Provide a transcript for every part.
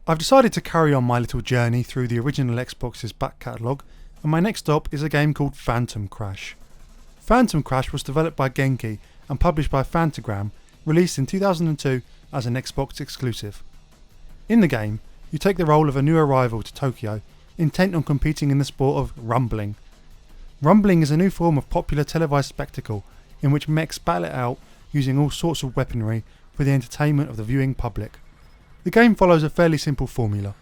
I've decided to carry on my little journey through the original Xbox's back catalogue, and my next stop is a game called Phantom Crash. Phantom Crash was developed by Genki and published by Fantagram, released in 2002 as an Xbox exclusive. In the game, you take the role of a new arrival to Tokyo, intent on competing in the sport of rumbling. Rumbling is a new form of popular televised spectacle in which mechs battle it out using all sorts of weaponry for the entertainment of the viewing public. The game follows a fairly simple formula.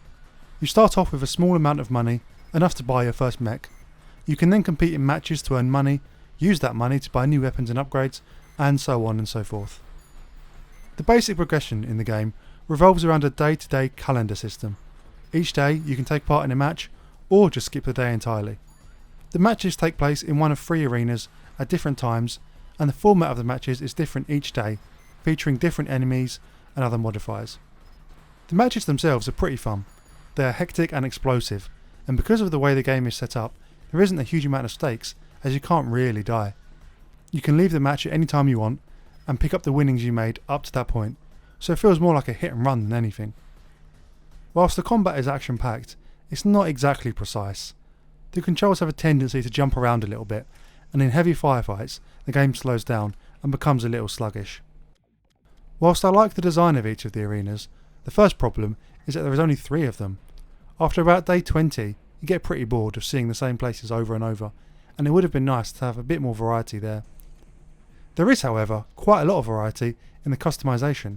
You start off with a small amount of money, enough to buy your first mech. You can then compete in matches to earn money, use that money to buy new weapons and upgrades, and so on and so forth. The basic progression in the game revolves around a day-to-day calendar system. Each day you can take part in a match, or just skip the day entirely. The matches take place in one of 3 arenas at different times, and the format of the matches is different each day, featuring different enemies and other modifiers. The matches themselves are pretty fun. They are hectic and explosive, and because of the way the game is set up, there isn't a huge amount of stakes, as you can't really die. You can leave the match at any time you want, and pick up the winnings you made up to that point, so it feels more like a hit and run than anything. Whilst the combat is action packed, it's not exactly precise. The controls have a tendency to jump around a little bit, and in heavy firefights the game slows down and becomes a little sluggish. Whilst I like the design of each of the arenas, the first problem is that there is only 3 of them. After about day 20, you get pretty bored of seeing the same places over and over, and it would have been nice to have a bit more variety there. There is, however, quite a lot of variety in the customization.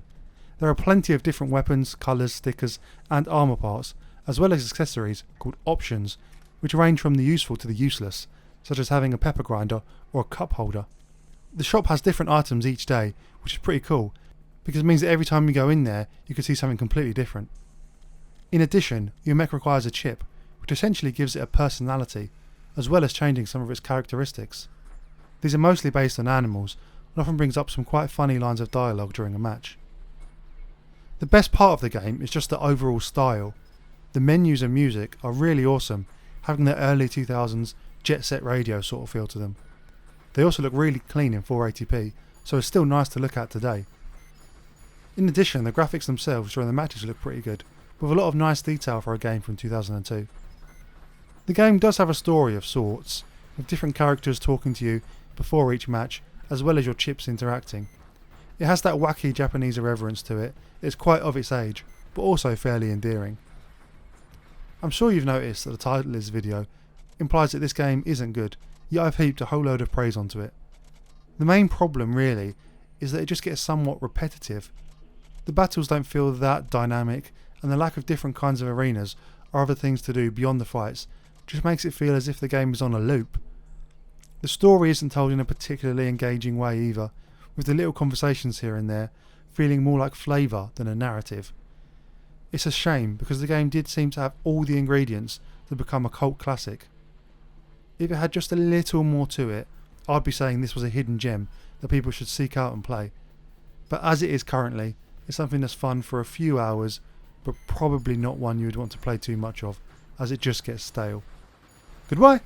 There are plenty of different weapons, colours, stickers and armour parts, as well as accessories called options, which range from the useful to the useless, such as having a pepper grinder or a cup holder. The shop has different items each day, which is pretty cool, because it means that every time you go in there, you can see something completely different. In addition, your mech requires a chip, which essentially gives it a personality, as well as changing some of its characteristics. These are mostly based on animals, and often brings up some quite funny lines of dialogue during a match. The best part of the game is just the overall style. The menus and music are really awesome, having their early 2000s jet set radio sort of feel to them. They also look really clean in 480p, so it's still nice to look at today. In addition, the graphics themselves during the matches look pretty good, with a lot of nice detail for a game from 2002. The game does have a story of sorts, with different characters talking to you before each match, as well as your chips interacting. It has that wacky Japanese irreverence to it. It's quite of its age, but also fairly endearing. I'm sure you've noticed that the title of this video implies that this game isn't good, yet I've heaped a whole load of praise onto it. The main problem really is that it just gets somewhat repetitive. The battles don't feel that dynamic, and the lack of different kinds of arenas or other things to do beyond the fights just makes it feel as if the game is on a loop. The story isn't told in a particularly engaging way either, with the little conversations here and there feeling more like flavour than a narrative. It's a shame because the game did seem to have all the ingredients to become a cult classic. If it had just a little more to it, I'd be saying this was a hidden gem that people should seek out and play. But as it is currently, it's something that's fun for a few hours, but probably not one you would want to play too much of, as it just gets stale. Goodbye!